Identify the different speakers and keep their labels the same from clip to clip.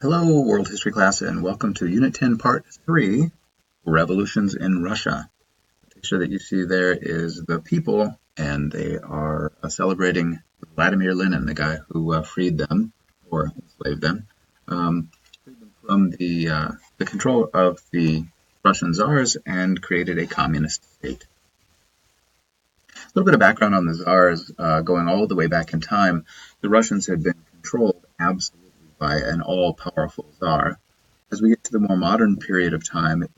Speaker 1: Hello, World History class, and welcome to Unit 10, Part 3, Revolutions in Russia. The picture that you see there is the people, and they are celebrating Vladimir Lenin, the guy who freed them, or enslaved them, from the control of the Russian czars and created a communist state. A little bit of background on the czars, going all the way back in time. The Russians had been controlled absolutely by an all-powerful czar. As we get to the more modern period of time in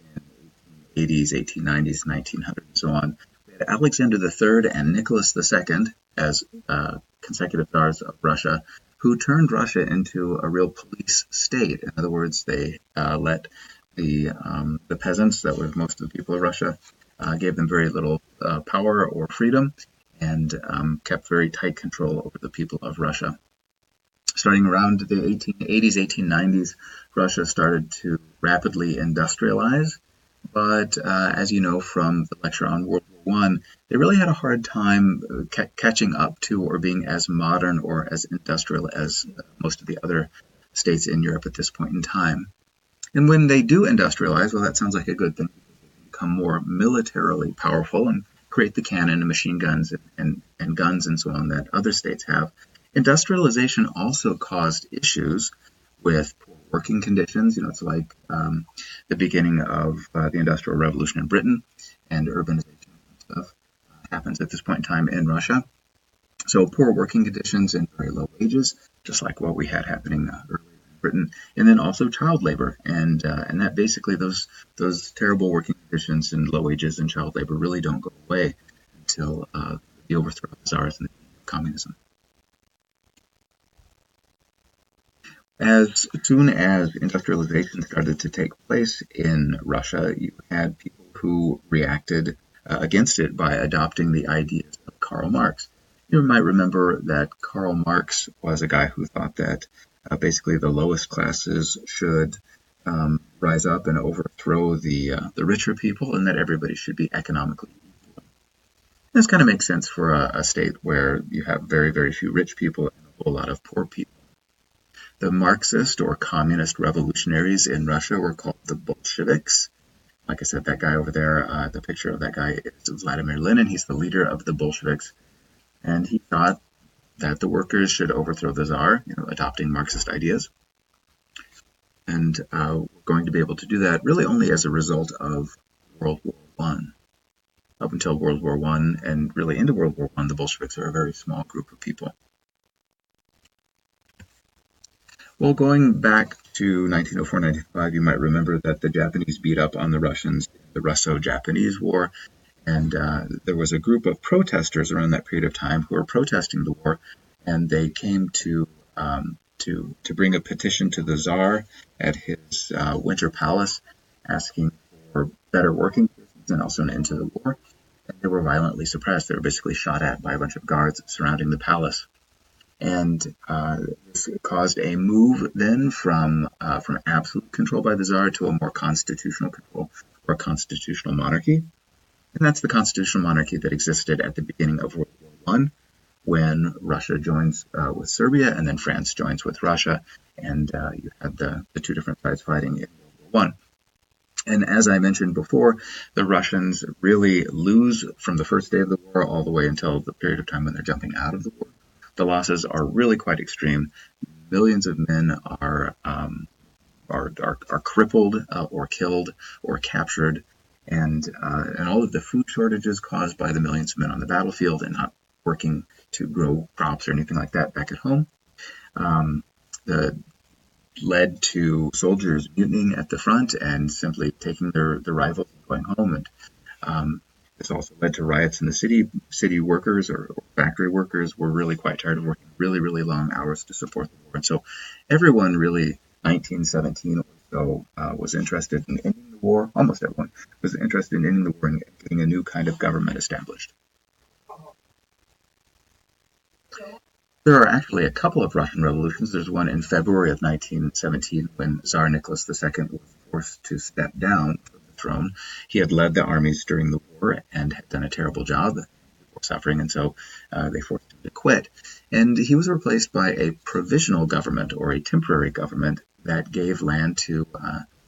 Speaker 1: the 1880s, 1890s, 1900s, and so on, we had Alexander III and Nicholas II as consecutive czars of Russia, who turned Russia into a real police state. In other words, they let the peasants, that were most of the people of Russia, gave them very little power or freedom, and kept very tight control over the people of Russia. Starting around the 1880s, 1890s, Russia started to rapidly industrialize, but as you know from the lecture on World War I, they really had a hard time catching up to or being as modern or as industrial as most of the other states in Europe at this point in time. And when they do industrialize, well, that sounds like a good thing. They become more militarily powerful and create the cannon and machine guns and guns and so on that other states have. Industrialization also caused issues with poor working conditions. It's like the beginning of the Industrial Revolution in Britain, and urbanization and stuff happens at this point in time in Russia. So poor working conditions and very low wages, just like what we had happening earlier in Britain, and then also child labor, and that basically those terrible working conditions and low wages and child labor really don't go away until the overthrow of the czars and the communism. As soon as industrialization started to take place in Russia, you had people who reacted against it by adopting the ideas of Karl Marx. You might remember that Karl Marx was a guy who thought that basically the lowest classes should rise up and overthrow the richer people, and that everybody should be economically equal. This kind of makes sense for a state where you have very, very few rich people and a whole lot of poor people. The Marxist or communist revolutionaries in Russia were called the Bolsheviks. Like I said, that guy over there, the picture of that guy is Vladimir Lenin. He's the leader of the Bolsheviks. And he thought that the workers should overthrow the czar, adopting Marxist ideas. And we're going to be able to do that really only as a result of World War I. Up until World War I and really into World War I, the Bolsheviks are a very small group of people. Well, going back to 1904-1905, you might remember that the Japanese beat up on the Russians in the Russo-Japanese War, and there was a group of protesters around that period of time who were protesting the war, and they came to bring a petition to the Tsar at his Winter Palace, asking for better working conditions and also an end to the war. And they were violently suppressed. They were basically shot at by a bunch of guards surrounding the palace. And this caused a move then from absolute control by the Tsar to a more constitutional control, or a constitutional monarchy. And that's the constitutional monarchy that existed at the beginning of World War I, when Russia joins with Serbia, and then France joins with Russia, and you had the two different sides fighting in World War I. And as I mentioned before, the Russians really lose from the first day of the war all the way until the period of time when they're jumping out of the war. The losses are really quite extreme. Millions of men are crippled or killed or captured, and all of the food shortages caused by the millions of men on the battlefield and not working to grow crops or anything like that back at home, led to soldiers mutinying at the front and simply taking their rifles and going home. And this also led to riots in the city. City workers or factory workers were really quite tired of working really, really long hours to support the war. And so everyone really, 1917 or so, was interested in ending the war. Almost everyone was interested in ending the war and getting a new kind of government established. There are actually a couple of Russian revolutions. There's one in February of 1917 when Tsar Nicholas II was forced to step down from the throne. He had led the armies during the war and had done a terrible job before suffering, and so they forced him to quit. And he was replaced by a provisional government, or a temporary government, that gave land to,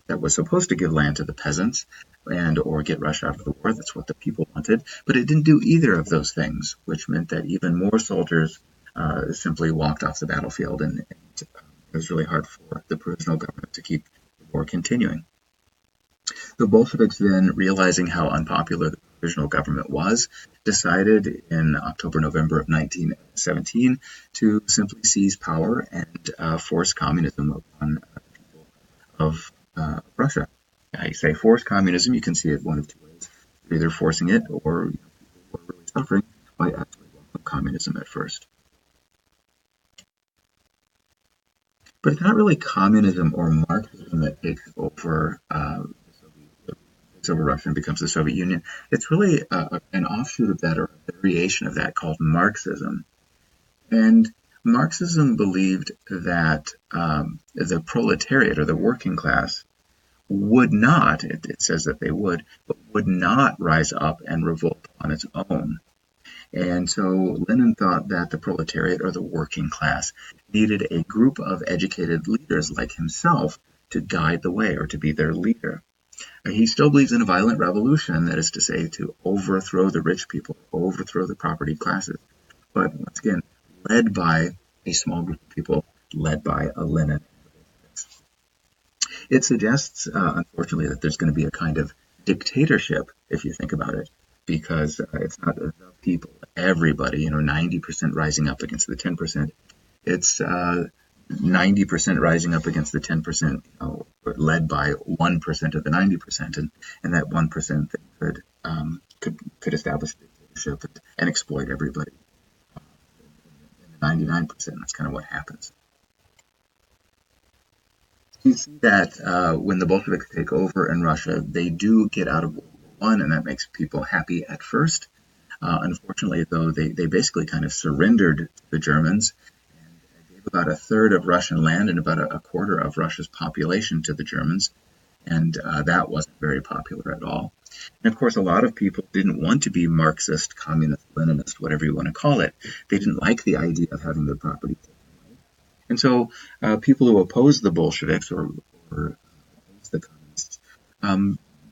Speaker 1: that was supposed to give land to the peasants and or get Russia out of the war. That's what the people wanted. But it didn't do either of those things, which meant that even more soldiers simply walked off the battlefield, and it was really hard for the provisional government to keep the war continuing. The Bolsheviks then, realizing how unpopular the provisional government was, decided in October-November of 1917 to simply seize power and force communism upon the people of Russia. I say force communism, you can see it one of two ways. Either forcing it, or people were really suffering by actually welcoming communism at first. But it's not really communism or Marxism that takes over Russia and becomes the Soviet Union. It's really an offshoot of that, or a variation of that, called Marxism. And Marxism believed that the proletariat, or the working class, would not, it says that they would, but would not rise up and revolt on its own. And so Lenin thought that the proletariat, or the working class, needed a group of educated leaders like himself to guide the way, or to be their leader. He still believes in a violent revolution, that is to say, to overthrow the rich people, overthrow the property classes. But once again, led by a small group of people, led by a Lenin. It suggests, unfortunately, that there's going to be a kind of dictatorship, if you think about it, because it's not the people, everybody, 90% rising up against the 10%. It's 90% rising up against the 10%, led by 1% of the 90%, and that 1% that could establish a dictatorship and exploit everybody. And the 99%, that's kind of what happens. You see that when the Bolsheviks take over in Russia, they do get out of World War I, and that makes people happy at first. Unfortunately, though, they basically kind of surrendered to the Germans, about a third of Russian land and about a quarter of Russia's population to the Germans, and that wasn't very popular at all. And of course, a lot of people didn't want to be Marxist, Communist, Leninist, whatever you want to call it. They didn't like the idea of having their property taken away. And so people who opposed the Bolsheviks or opposed the Communists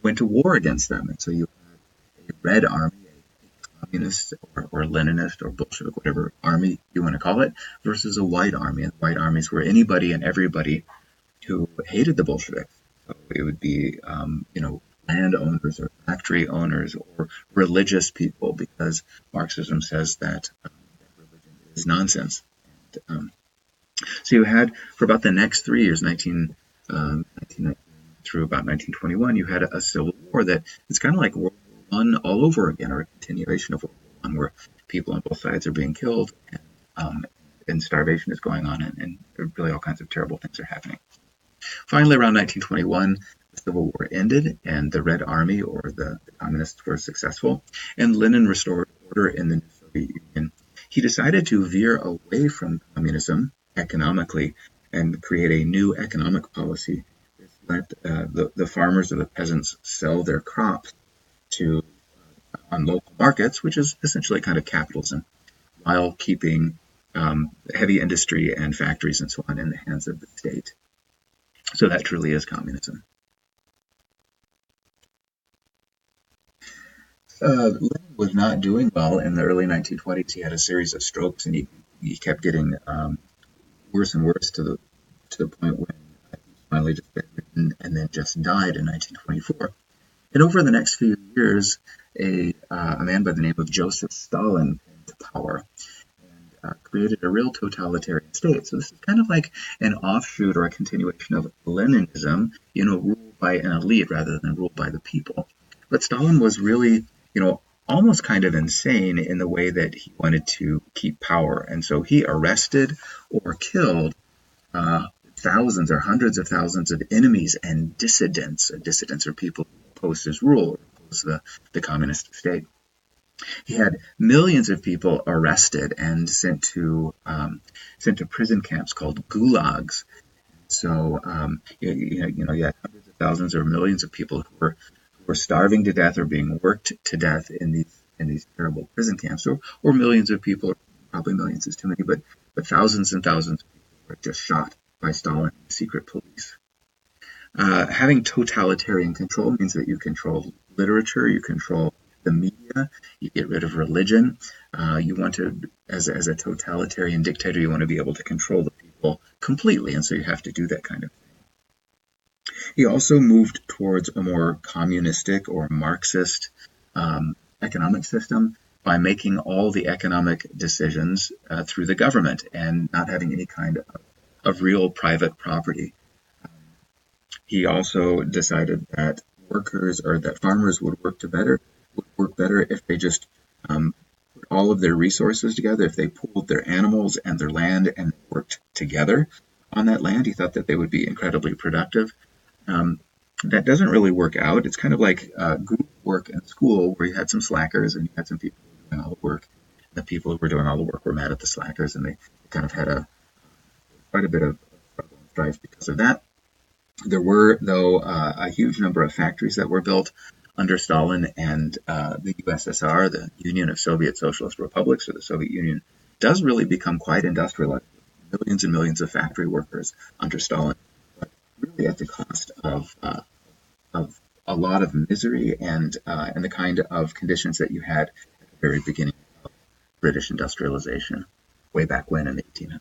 Speaker 1: went to war against them. And so you had a Red Army, Communist or Leninist or Bolshevik, whatever army you want to call it, versus a white army. And white armies were anybody and everybody who hated the Bolsheviks. So it would be, landowners or factory owners or religious people, because Marxism says that religion is nonsense. And, so you had, for about the next 3 years, 1919 through about 1921, you had a civil war that it's kind of like World War I all over again, or a continuation of World War I, where people on both sides are being killed, and starvation is going on, and really all kinds of terrible things are happening. Finally, around 1921, the Civil War ended, and the Red Army, or the Communists, were successful, and Lenin restored order in the new Soviet Union. He decided to veer away from communism economically and create a new economic policy that let the farmers or the peasants sell their crops on local markets, which is essentially kind of capitalism, while keeping heavy industry and factories and so on in the hands of the state. So that truly is communism. Lenin was not doing well in the early 1920s. He had a series of strokes, and he kept getting worse and worse to the point when he finally just bedridden and then just died in 1924. And over the next few years, a man by the name of Joseph Stalin came to power and created a real totalitarian state. So this is kind of like an offshoot or a continuation of Leninism, ruled by an elite rather than ruled by the people. But Stalin was really, almost kind of insane in the way that he wanted to keep power. And so he arrested or killed thousands or hundreds of thousands of enemies and dissidents. Dissidents are people who oppose his rule, or oppose the communist state. He had millions of people arrested and sent to prison camps called gulags. So you had hundreds of thousands or millions of people who were starving to death or being worked to death in these terrible prison camps, or millions of people probably millions is too many, but thousands and thousands of people were just shot by Stalin and secret police. Having totalitarian control means that you control literature, you control the media, you get rid of religion. You want to, as a totalitarian dictator, you want to be able to control the people completely, and so you have to do that kind of thing. He also moved towards a more communistic or Marxist economic system by making all the economic decisions through the government and not having any kind of real private property. He also decided that workers or that farmers would work better if they just put all of their resources together, if they pooled their animals and their land and worked together on that land. He thought that they would be incredibly productive. That doesn't really work out. It's kind of like group work in school where you had some slackers and you had some people who were doing all the work. The people who were doing all the work were mad at the slackers, and they kind of had quite a bit of struggle and strife because of that. There were, though, a huge number of factories that were built under Stalin, and the USSR, the Union of Soviet Socialist Republics, or the Soviet Union, does really become quite industrialized. Millions and millions of factory workers under Stalin, but really at the cost of a lot of misery and the kind of conditions that you had at the very beginning of British industrialization, way back when in the 1800s.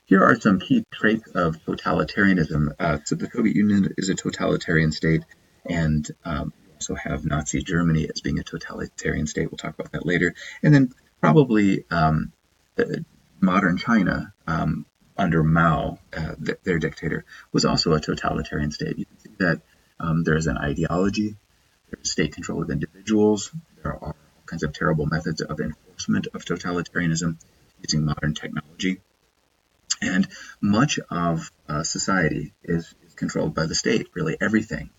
Speaker 1: Here are some key traits of totalitarianism. So the Soviet Union is a totalitarian state, and we also have Nazi Germany as being a totalitarian state. We'll talk about that later. And then probably modern China under Mao, their dictator, was also a totalitarian state. You can see that there is an ideology, there's state control of individuals, there are all kinds of terrible methods of enforcement of totalitarianism using modern technology. And much of society is controlled by the state, really everything.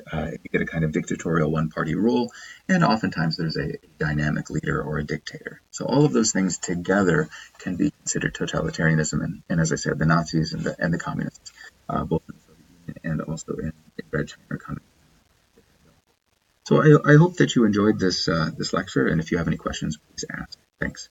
Speaker 1: And you get a kind of dictatorial one-party rule, and oftentimes there's a dynamic leader or a dictator. So all of those things together can be considered totalitarianism. And as I said, the Nazis and the communists, both in the Soviet Union and also in Red China are coming. So I hope that you enjoyed this lecture, and if you have any questions, please ask. Thanks.